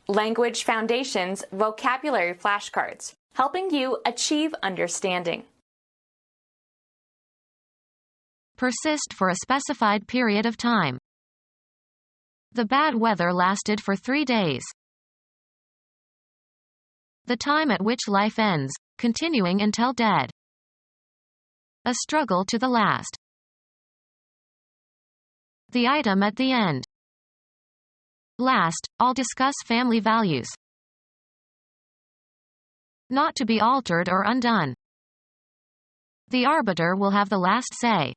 Language Foundations Vocabulary Flashcards, helping you achieve understanding. Persist for a specified period of time. The bad weather lasted for 3 days. The time at which life ends, continuing until dead. A struggle to the last. The item at the end. Last, I'll discuss family values. Not to be altered or undone. The arbiter will have the last say.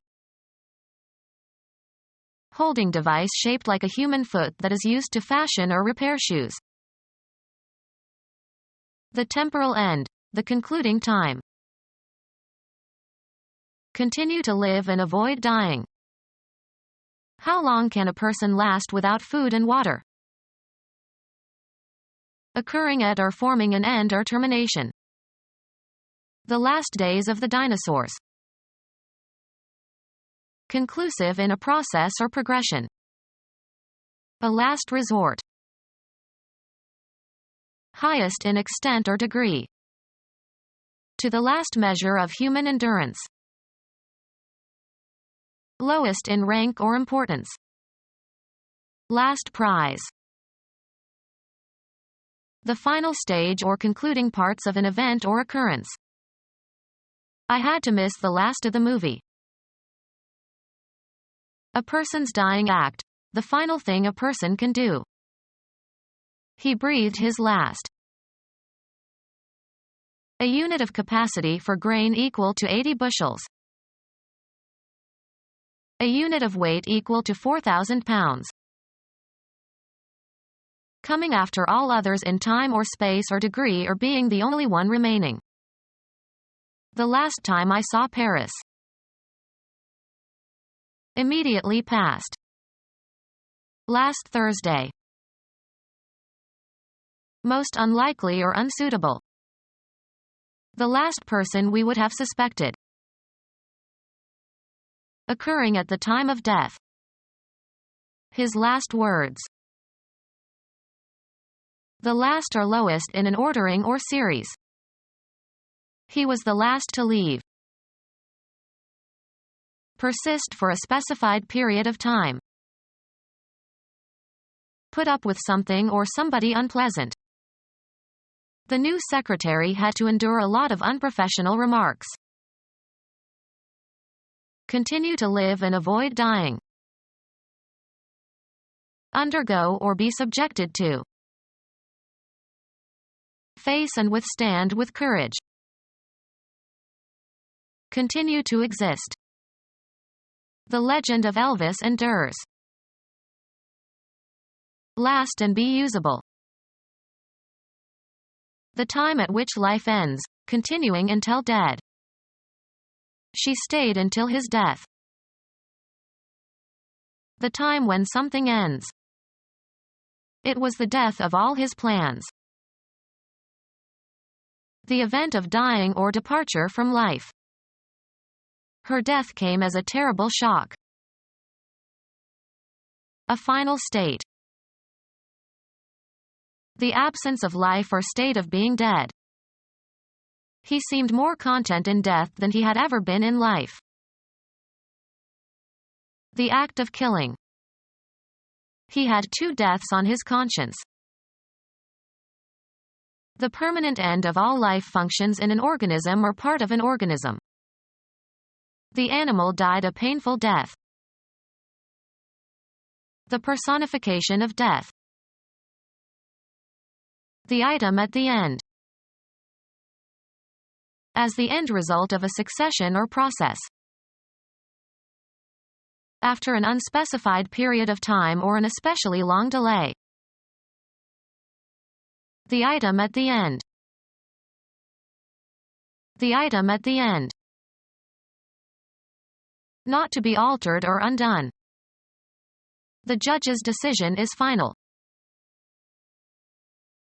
Holding device shaped like a human foot that is used to fashion or repair shoes. The temporal end, the concluding time. Continue to live and avoid dying. How long can a person last without food and water? Occurring at or forming an end or termination. The last days of the dinosaurs. Conclusive in a process or progression. A last resort. Highest in extent or degree. To the last measure of human endurance. Lowest in rank or importance. Last prize. The final stage or concluding parts of an event or occurrence. I had to miss the last of the movie. A person's dying act, the final thing a person can do. He breathed his last. A unit of capacity for grain equal to 80 bushels. A unit of weight equal to 4,000 pounds. Coming after all others in time or space or degree or being the only one remaining. The last time I saw Paris. Immediately past. Last Thursday. Most unlikely or unsuitable. The last person we would have suspected. Occurring at the time of death. His last words. The last or lowest in an ordering or series. He was the last to leave. Persist for a specified period of time. Put up with something or somebody unpleasant. The new secretary had to endure a lot of unprofessional remarks. Continue to live and avoid dying. Undergo or be subjected to. Face and withstand with courage. Continue to exist. The legend of Elvis and Durs. Last and be usable. The time at which life ends, continuing until dead. She stayed until his death. The time when something ends. It was the death of all his plans. The event of dying or departure from life. Her death came as a terrible shock. A final state. The absence of life or state of being dead. He seemed more content in death than he had ever been in life. The act of killing. He had 2 deaths on his conscience. The permanent end of all life functions in an organism or part of an organism. The animal died a painful death. The personification of death. The item at the end. As the end result of a succession or process. After an unspecified period of time or an especially long delay. The item at the end. The item at the end. Not to be altered or undone. The judge's decision is final.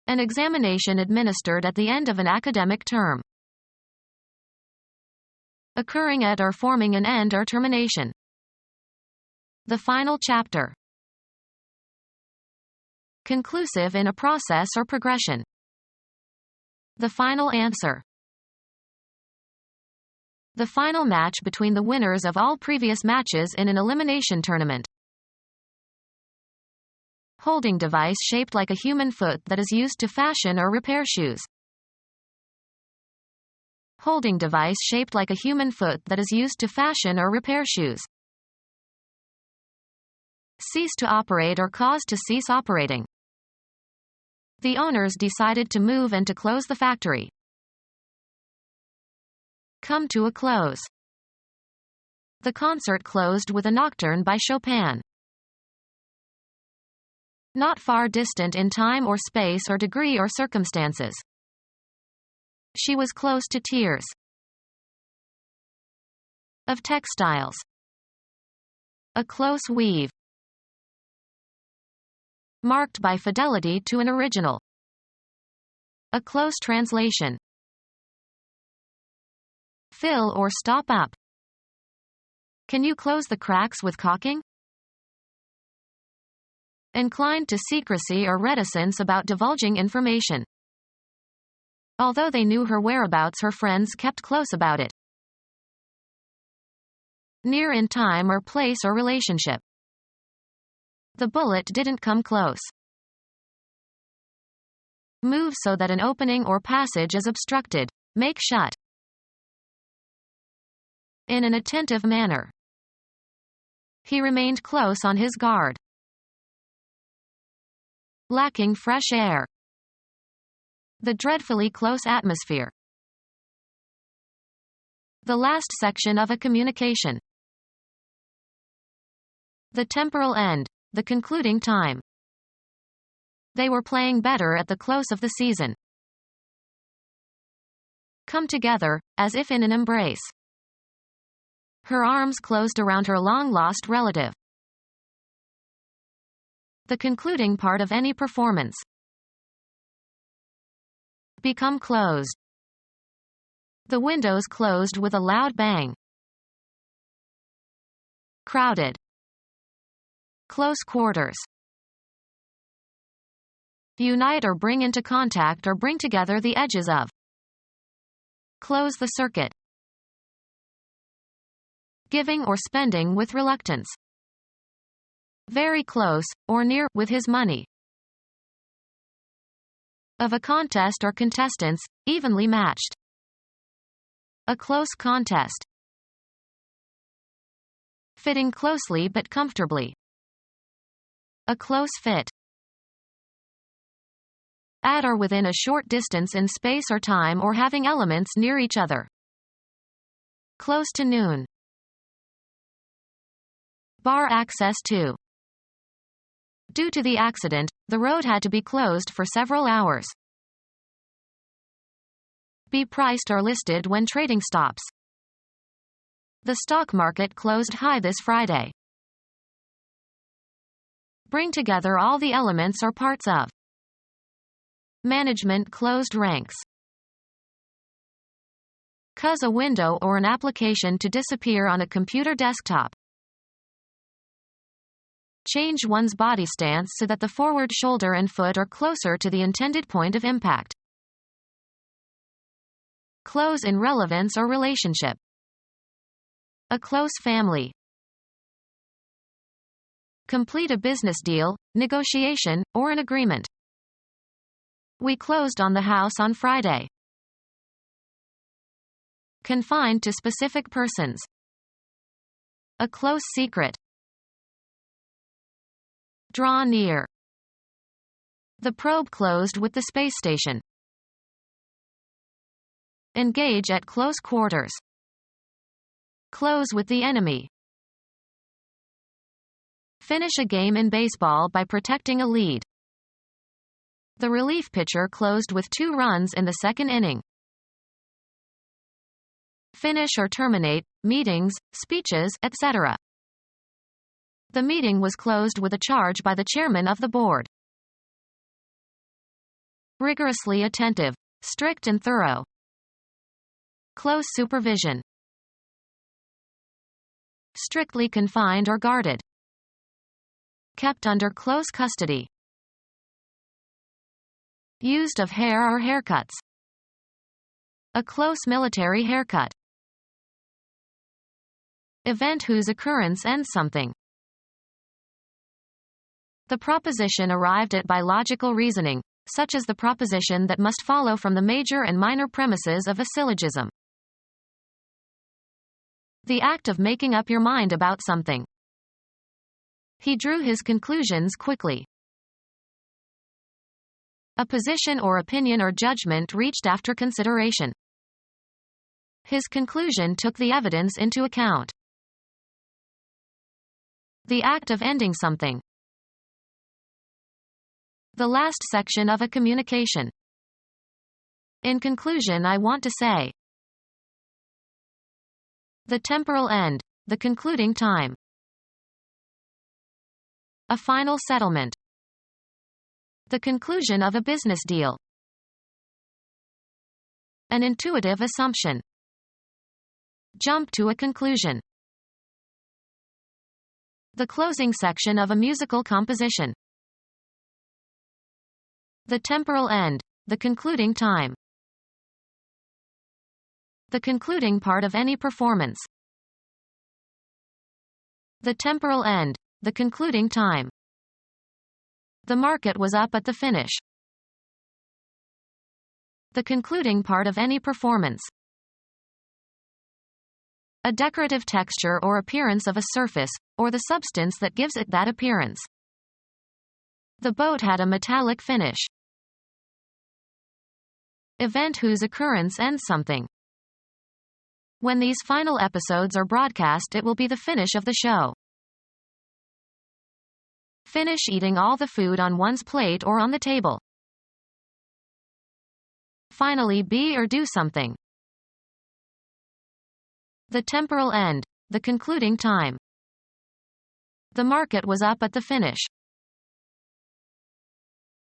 An examination administered at the end of an academic term. Occurring at or forming an end or termination. The final chapter. conclusive in a process or progression. The final answer. The final match between the winners of all previous matches in an elimination tournament. Holding device shaped like a human foot that is used to fashion or repair shoes. Holding device shaped like a human foot that is used to fashion or repair shoes. Cease to operate or cause to cease operating. The owners decided to move and to close the factory. Come to a close. The concert closed with a nocturne by Chopin. Not far distant in time or space or degree or circumstances. She was close to tears. Of textiles. A close weave. Marked by fidelity to an original. A close translation. Fill or stop up. Can you close the cracks with caulking? Inclined to secrecy or reticence about divulging information. Although they knew her whereabouts, her friends kept close about it. Near in time or place or relationship. The bullet didn't come close. Move so that an opening or passage is obstructed. Make shut. In an attentive manner. He remained close on his guard. Lacking fresh air. The dreadfully close atmosphere. The last section of a communication. The temporal end. The concluding time. They were playing better at the close of the season. Come together, as if in an embrace. Her arms closed around her long-lost relative. The concluding part of any performance. Become closed. The windows closed with a loud bang. Crowded. Close quarters. Unite or bring into contact or bring together the edges of. Close the circuit. Giving or spending with reluctance. Very close, or near, with his money. Of a contest or contestants, evenly matched. A close contest. Fitting closely but comfortably. A close fit. At or within a short distance in space or time or having elements near each other. Close to noon. Bar access to. Due to the accident, the road had to be closed for several hours. Be priced or listed when trading stops. The stock market closed high this Friday. Bring together all the elements or parts of. Management closed ranks. Cause a window or an application to disappear on a computer desktop. Change one's body stance so that the forward shoulder and foot are closer to the intended point of impact. Close in relevance or relationship. A close family. Complete a business deal, negotiation, or an agreement. We closed on the house on Friday. Confined to specific persons. A close secret. Draw near. The probe closed with the space station. Engage at close quarters. Close with the enemy. Finish a game in baseball by protecting a lead. The relief pitcher closed with 2 runs in the second inning. Finish or terminate, meetings, speeches, etc. The meeting was closed with a charge by the chairman of the board. Rigorously attentive, strict and thorough. Close supervision. Strictly confined or guarded. Kept under close custody. Used of hair or haircuts. A close military haircut. Event whose occurrence ends something. The proposition arrived at by logical reasoning, such as the proposition that must follow from the major and minor premises of a syllogism. The act of making up your mind about something. He drew his conclusions quickly. A position or opinion or judgment reached after consideration. His conclusion took the evidence into account. The act of ending something. The last section of a communication. In conclusion, I want to say. The temporal end, the concluding time. A final settlement. The conclusion of a business deal. An intuitive assumption. Jump to a conclusion. The closing section of a musical composition. The temporal end, the concluding time. The concluding part of any performance. The temporal end, the concluding time. The market was up at the finish. The concluding part of any performance. A decorative texture or appearance of a surface, or the substance that gives it that appearance. The boat had a metallic finish. Event whose occurrence ends something. When these final episodes are broadcast, it will be the finish of the show. Finish eating all the food on one's plate or on the table. Finally, be or do something. The temporal end, the concluding time. The market was up at the finish.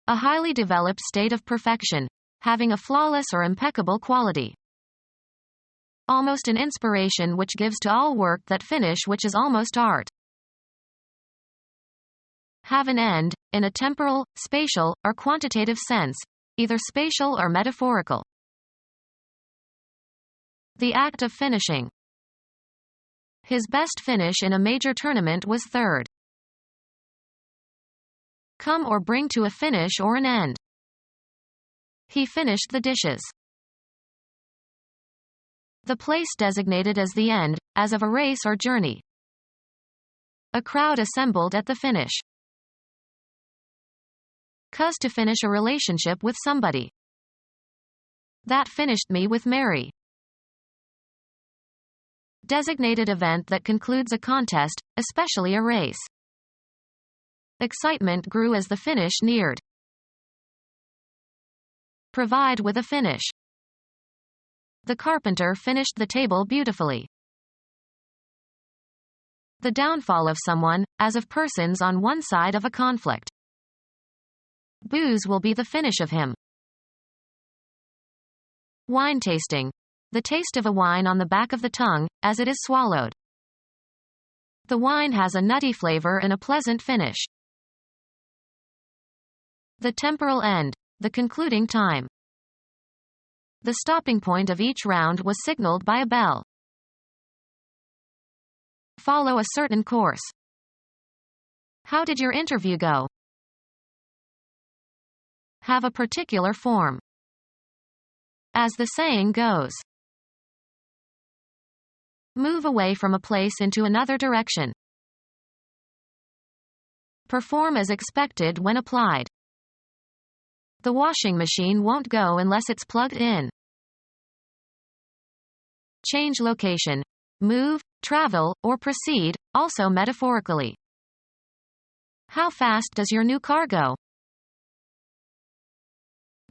A highly developed state of perfection, having a flawless or impeccable quality. Almost an inspiration which gives to all work that finish which is almost art. Have an end, in a temporal, spatial, or quantitative sense, either spatial or metaphorical. The act of finishing. His best finish in a major tournament was third. Come or bring to a finish or an end. He finished the dishes. The place designated as the end, as of a race or journey. A crowd assembled at the finish. Cause to finish a relationship with somebody. That finished me with Mary. Designated event that concludes a contest, especially a race. Excitement grew as the finish neared. Provide with a finish. The carpenter finished the table beautifully. The downfall of someone, as of persons on one side of a conflict. Booze will be the finish of him. Wine tasting. The taste of a wine on the back of the tongue, as it is swallowed. The wine has a nutty flavor and a pleasant finish. The temporal end, the concluding time. The stopping point of each round was signaled by a bell. Follow a certain course. How did your interview go? Have a particular form. As the saying goes. Move away from a place into another direction. Perform as expected when applied. The washing machine won't go unless it's plugged in. Change location. Move, travel, or proceed, also metaphorically. How fast does your new car go?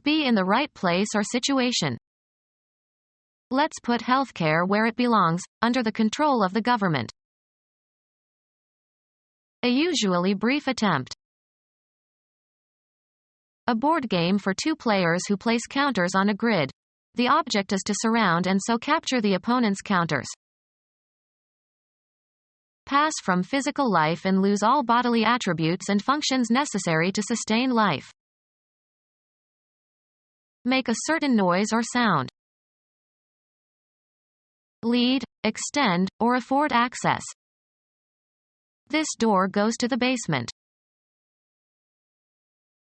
Be in the right place or situation. Let's put healthcare where it belongs, under the control of the government. A usually brief attempt. A board game for two players who place counters on a grid. The object is to surround and so capture the opponent's counters. Pass from physical life and lose all bodily attributes and functions necessary to sustain life. Make a certain noise or sound. Lead, extend, or afford access. This door goes to the basement.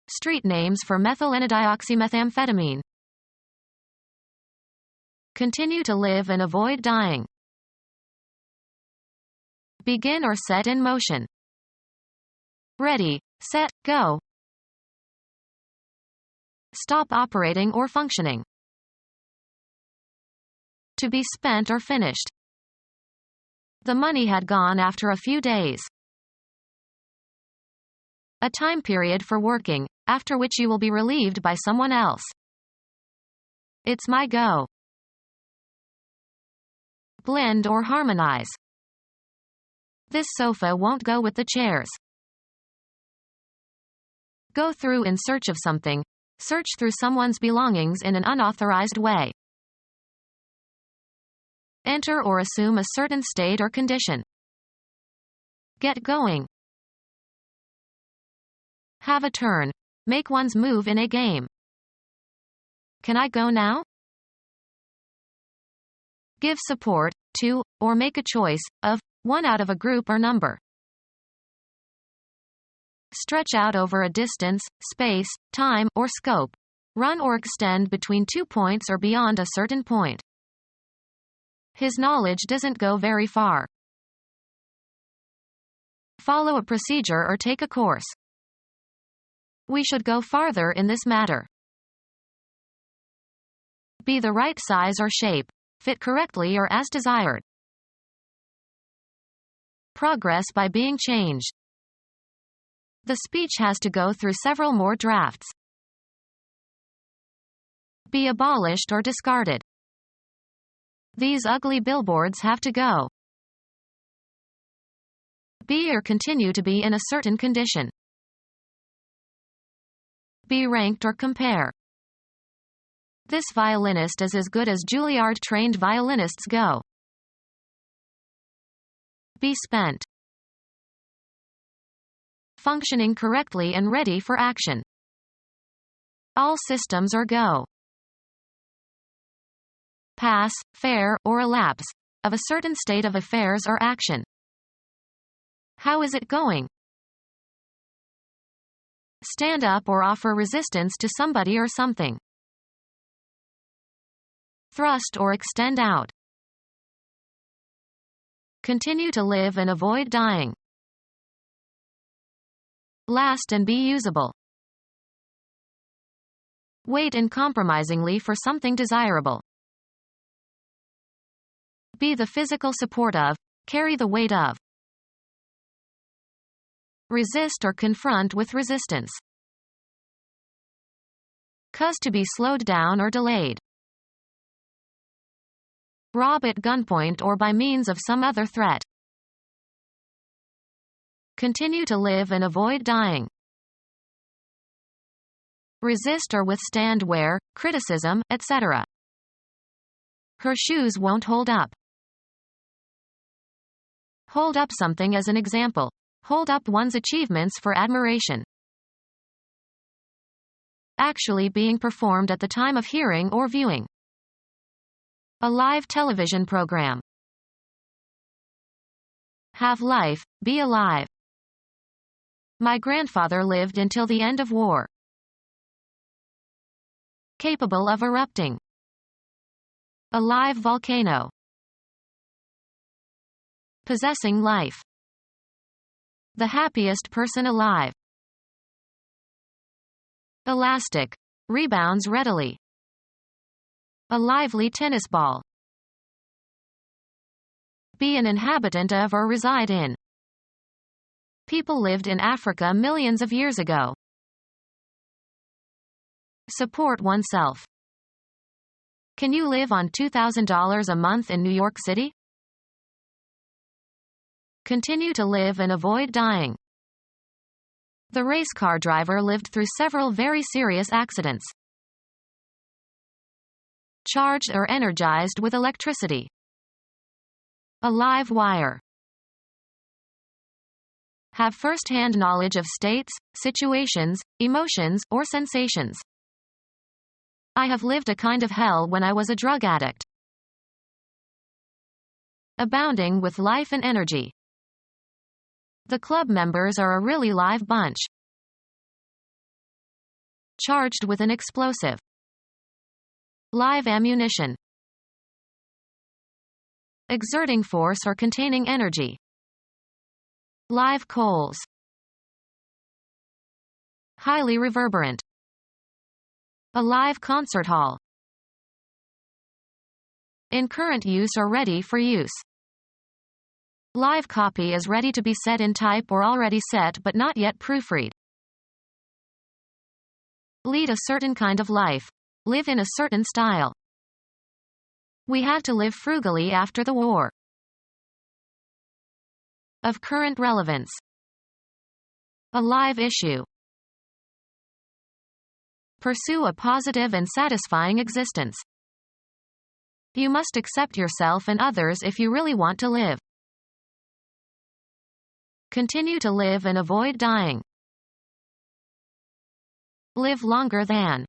Street names for methylenedioxymethamphetamine. Continue to live and avoid dying. Begin or set in motion. Ready, set, go. Stop operating or functioning. To be spent or finished. The money had gone after a few days. A time period for working, after which you will be relieved by someone else. It's my go. Blend or harmonize. This sofa won't go with the chairs. Go through in search of something. Search through someone's belongings in an unauthorized way. Enter or assume a certain state or condition. Get going. Have a turn. Make one's move in a game. Can I go now? Give support to, or make a choice of, one out of a group or number. Stretch out over a distance, space, time, or scope. Run or extend between 2 points or beyond a certain point. His knowledge doesn't go very far. Follow a procedure or take a course. We should go farther in this matter. Be the right size or shape. Fit correctly or as desired. Progress by being changed. The speech has to go through several more drafts. Be abolished or discarded. These ugly billboards have to go. Be or continue to be in a certain condition. Be ranked or compare. This violinist is as good as Juilliard-trained violinists go. Be spent. Functioning correctly and ready for action. All systems are go. Pass, fair, or elapse, of a certain state of affairs or action. How is it going? Stand up or offer resistance to somebody or something. Thrust or extend out. Continue to live and avoid dying. Last and be usable. Wait uncompromisingly for something desirable. Be the physical support of, carry the weight of. Resist or confront with resistance. Cause to be slowed down or delayed. Rob at gunpoint or by means of some other threat. Continue to live and avoid dying. Resist or withstand wear, criticism, etc. Her shoes won't hold up. Hold up something as an example. Hold up one's achievements for admiration. Actually being performed at the time of hearing or viewing. A live television program. Have life, be alive. My grandfather lived until the end of war. Capable of erupting. A live volcano. Possessing life. The happiest person alive. Elastic. Rebounds readily. A lively tennis ball. Be an inhabitant of or reside in. People lived in Africa millions of years ago. Support oneself. Can you live on $2,000 a month in New York City? Continue to live and avoid dying. The race car driver lived through several very serious accidents. Charged or energized with electricity. A live wire. Have first-hand knowledge of states, situations, emotions, or sensations. I have lived a kind of hell when I was a drug addict. Abounding with life and energy. The club members are a really live bunch. Charged with an explosive. Live ammunition. Exerting force or containing energy. Live coals. Highly reverberant. A live concert hall. In current use or ready for use. Live copy is ready to be set in type or already set but not yet proofread. Lead a certain kind of life. Live in a certain style. We had to live frugally after the war. Of current relevance. A live issue. Pursue a positive and satisfying existence. You must accept yourself and others if you really want to live. Continue to live and avoid dying. Live longer than.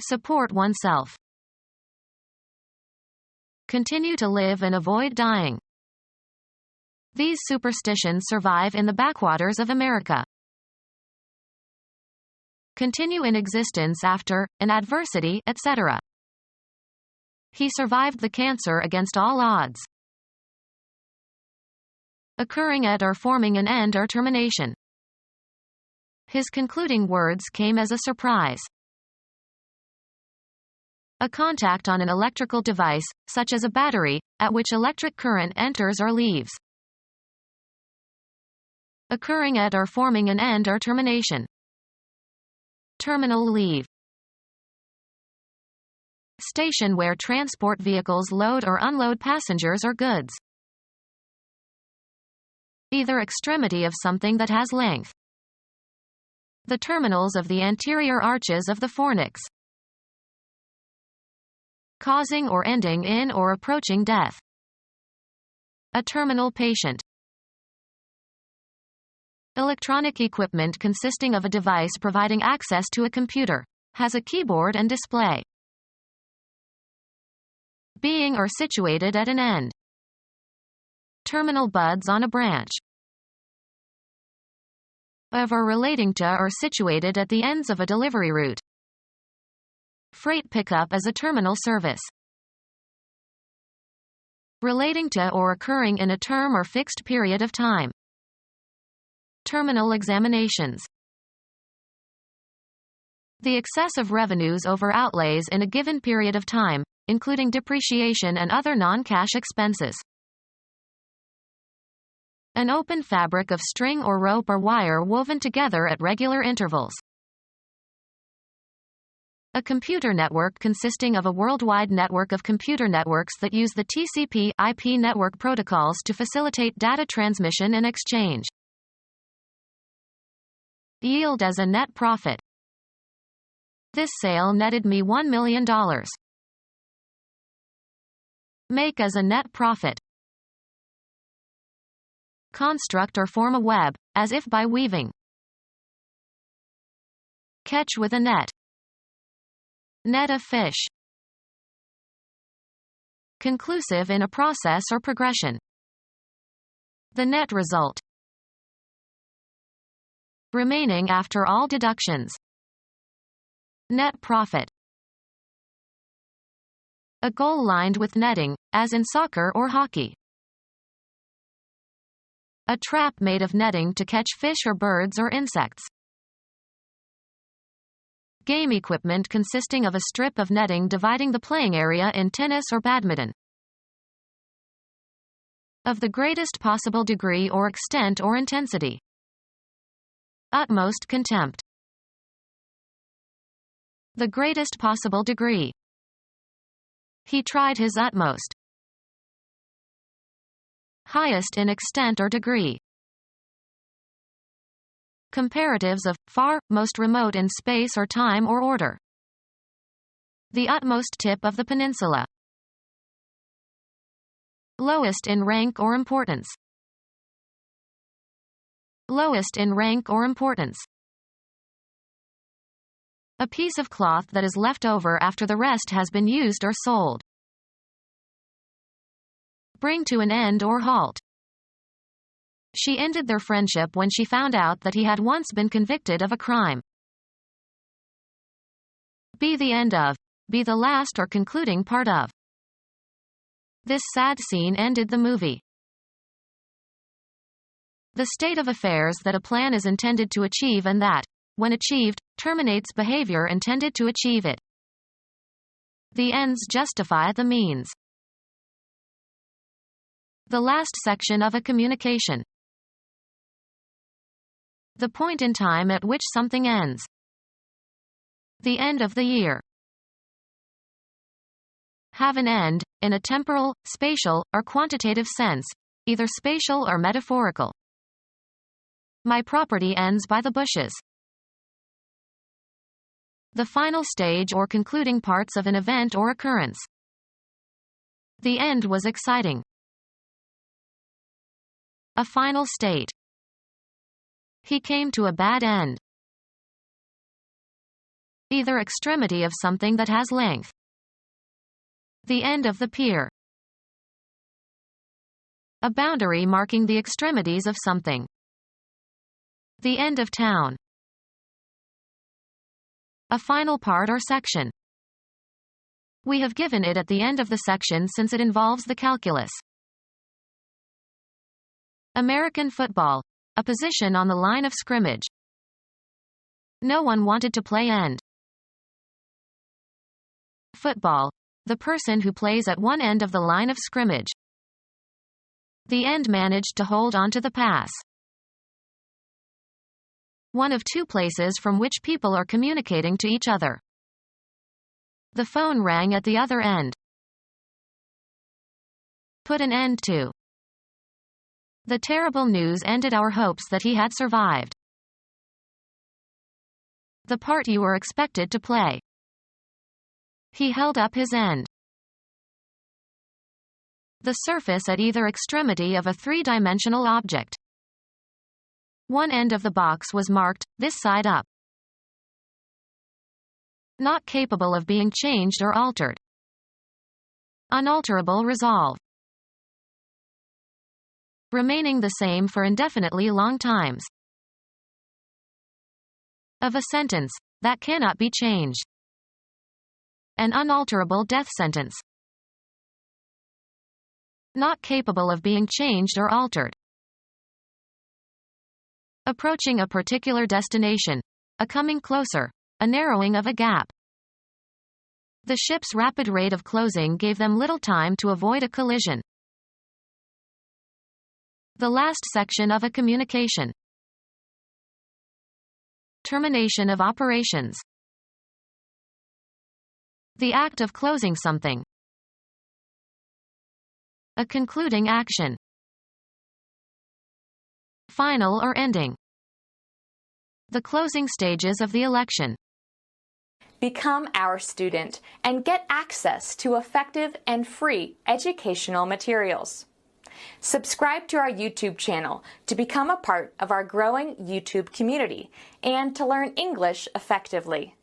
Support oneself. Continue to live and avoid dying. These superstitions survive in the backwaters of America. Continue in existence after an adversity, etc. He survived the cancer against all odds. Occurring at or forming an end or termination. His concluding words came as a surprise. A contact on an electrical device, such as a battery, at which electric current enters or leaves. Occurring at or forming an end or termination. Terminal leave. Station where transport vehicles load or unload passengers or goods. Either extremity of something that has length. The terminals of the anterior arches of the fornix. Causing or ending in or approaching death. A terminal patient. Electronic equipment consisting of a device providing access to a computer. Has a keyboard and display. Being or situated at an end. Terminal buds on a branch. Of or relating to or situated at the ends of a delivery route. Freight pickup as a terminal service. Relating to or occurring in a term or fixed period of time. Terminal examinations. The excess of revenues over outlays in a given period of time, including depreciation and other non-cash expenses. An open fabric of string or rope or wire woven together at regular intervals. A computer network consisting of a worldwide network of computer networks that use the TCP/IP network protocols to facilitate data transmission and exchange. Yield as a net profit. This sale netted me $1 million. Make as a net profit. Construct or form a web, as if by weaving. Catch with a net. Net a fish. Conclusive in a process or progression. The net result. Remaining after all deductions. Net profit. A goal lined with netting, as in soccer or hockey. A trap made of netting to catch fish or birds or insects. Game equipment consisting of a strip of netting dividing the playing area in tennis or badminton. Of the greatest possible degree or extent or intensity. Utmost contempt. The greatest possible degree. He tried his utmost. Highest in extent or degree. Comparatives of far, most remote in space or time or order. The utmost tip of the peninsula. Lowest in rank or importance. Lowest in rank or importance. A piece of cloth that is left over after the rest has been used or sold. Bring to an end or halt. She ended their friendship when she found out that he had once been convicted of a crime. Be the end of. Be the last or concluding part of. This sad scene ended the movie. The state of affairs that a plan is intended to achieve and that, when achieved, terminates behavior intended to achieve it. The ends justify the means. The last section of a communication. The point in time at which something ends. The end of the year. Have an end, in a temporal, spatial, or quantitative sense, either spatial or metaphorical. My property ends by the bushes. The final stage or concluding parts of an event or occurrence. The end was exciting. A final state. He came to a bad end. Either extremity of something that has length. The end of the pier. A boundary marking the extremities of something. The end of town. A final part or section. We have given it at the end of the section since it involves the calculus. American football. A position on the line of scrimmage. No one wanted to play end. Football. The person who plays at one end of the line of scrimmage. The end managed to hold onto the pass. One of two places from which people are communicating to each other. The phone rang at the other end. Put an end to. The terrible news ended our hopes that he had survived. The part you were expected to play. He held up his end. The surface at either extremity of a three-dimensional object. One end of the box was marked, this side up. Not capable of being changed or altered. Unalterable resolve. Remaining the same for indefinitely long times. Of a sentence, that cannot be changed. An unalterable death sentence. Not capable of being changed or altered. Approaching a particular destination. A coming closer. A narrowing of a gap. The ship's rapid rate of closing gave them little time to avoid a collision. The last section of a communication. Termination of operations. The act of closing something. A concluding action. Final or ending. The closing stages of the election. Become our student and get access to effective and free educational materials. Subscribe to our YouTube channel to become a part of our growing YouTube community and to learn English effectively.